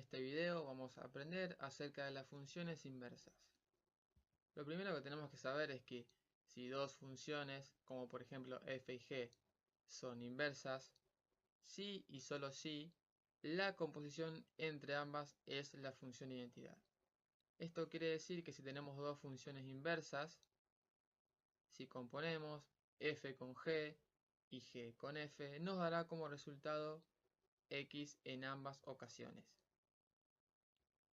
este video vamos a aprender acerca de las funciones inversas. Lo primero que tenemos que saber es que si dos funciones, como por ejemplo f y g, son inversas, si y solo si, la composición entre ambas es la función identidad. Esto quiere decir que si tenemos dos funciones inversas, si componemos f con g y g con f, nos dará como resultado x en ambas ocasiones.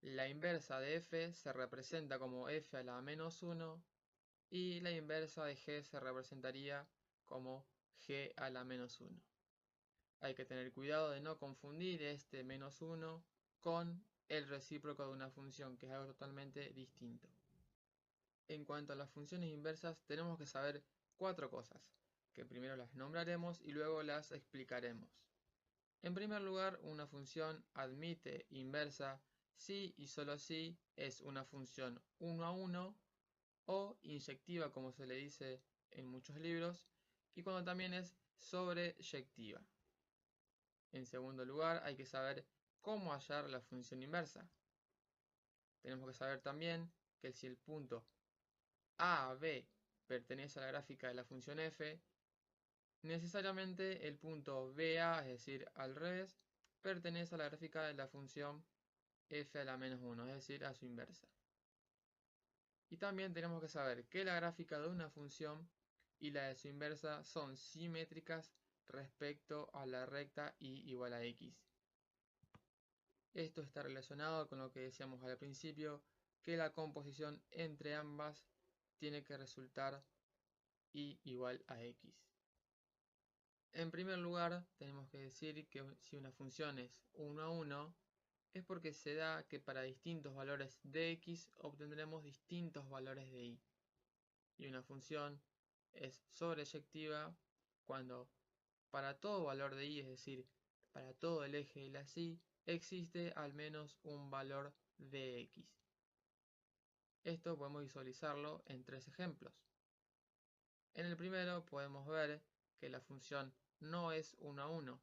La inversa de f se representa como f a la menos 1 y la inversa de g se representaría como g a la menos 1. Hay que tener cuidado de no confundir este menos 1 con el recíproco de una función, que es algo totalmente distinto. En cuanto a las funciones inversas, tenemos que saber cuatro cosas, que primero las nombraremos y luego las explicaremos. En primer lugar, una función admite inversa si y solo si es una función 1 a 1 o inyectiva, como se le dice en muchos libros, y cuando también es sobreyectiva. En segundo lugar, hay que saber cómo hallar la función inversa. Tenemos que saber también que si el punto A a B pertenece a la gráfica de la función f, necesariamente el punto BA, es decir, al revés, pertenece a la gráfica de la función f a la menos 1, es decir, a su inversa. Y también tenemos que saber que la gráfica de una función y la de su inversa son simétricas respecto a la recta y igual a x. Esto está relacionado con lo que decíamos al principio, que la composición entre ambas tiene que resultar y igual a x. En primer lugar, tenemos que decir que si una función es 1 a 1, es porque se da que para distintos valores de x obtendremos distintos valores de y. Y una función es sobreyectiva cuando para todo valor de y, es decir, para todo el eje de la y, existe al menos un valor de x. Esto podemos visualizarlo en tres ejemplos. En el primero podemos ver que la función no es 1 a 1,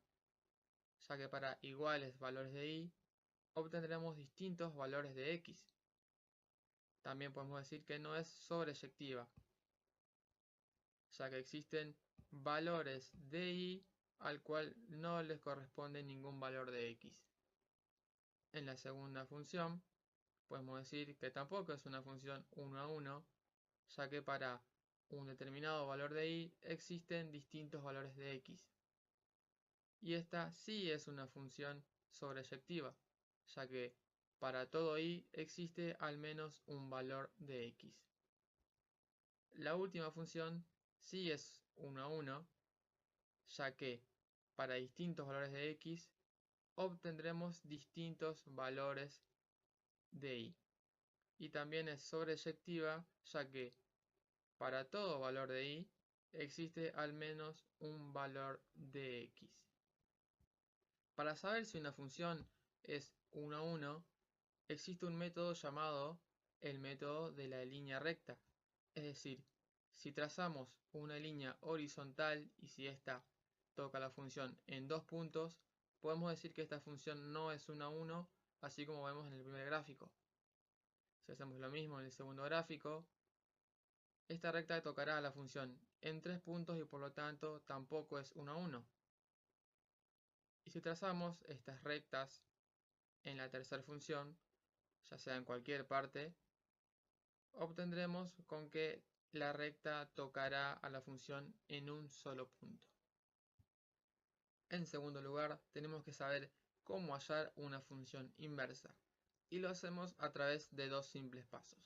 ya que para iguales valores de y obtendremos distintos valores de x. También podemos decir que no es sobreyectiva, ya que existen valores de y al cual no les corresponde ningún valor de x. En la segunda función podemos decir que tampoco es una función 1 a 1, ya que para un determinado valor de y existen distintos valores de x. Y esta sí es una función sobreyectiva, ya que para todo y existe al menos un valor de x. La última función sí es 1 a 1, ya que para distintos valores de x obtendremos distintos valores de y. Y también es sobreyectiva, ya que para todo valor de y existe al menos un valor de x. Para saber si una función es 1 a 1, existe un método llamado el método de la línea recta. Es decir, si trazamos una línea horizontal y si ésta toca la función en dos puntos, podemos decir que esta función no es 1 a 1, así como vemos en el primer gráfico. Si hacemos lo mismo en el segundo gráfico, esta recta tocará a la función en tres puntos y por lo tanto tampoco es 1 a 1. Y si trazamos estas rectas en la tercera función, ya sea en cualquier parte, obtendremos con que la recta tocará a la función en un solo punto. En segundo lugar, tenemos que saber cómo hallar una función inversa, y lo hacemos a través de dos simples pasos.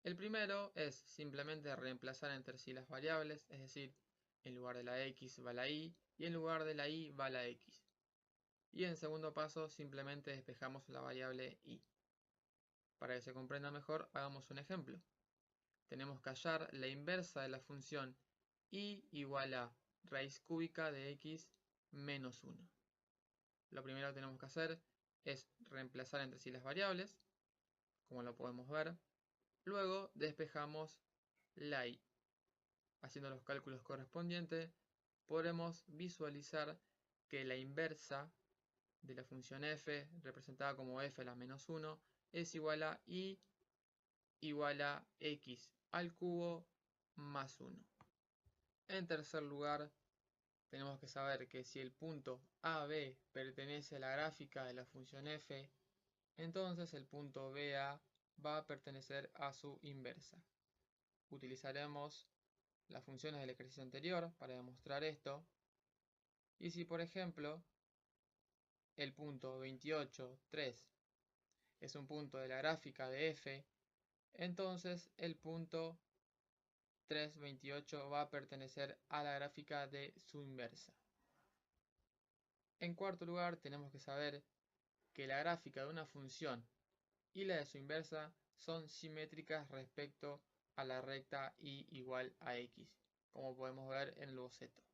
El primero es simplemente reemplazar entre sí las variables, es decir, en lugar de la x va la y en lugar de la y va la x. Y en segundo paso simplemente despejamos la variable y. Para que se comprenda mejor, hagamos un ejemplo. Tenemos que hallar la inversa de la función y igual a raíz cúbica de x menos 1. Lo primero que tenemos que hacer es reemplazar entre sí las variables, como lo podemos ver. Luego despejamos la y. Haciendo los cálculos correspondientes, podremos visualizar que la inversa de la función f, representada como f a la menos 1, es igual a y igual a x al cubo más 1. En tercer lugar, tenemos que saber que si el punto AB pertenece a la gráfica de la función f, entonces el punto BA va a pertenecer a su inversa. Utilizaremos las funciones del ejercicio anterior para demostrar esto. Y si, por ejemplo, el punto 28, 3 es un punto de la gráfica de f, entonces el punto 3, 28 va a pertenecer a la gráfica de su inversa. En cuarto lugar, tenemos que saber que la gráfica de una función y la de su inversa son simétricas respecto a la recta y igual a x, como podemos ver en el boceto.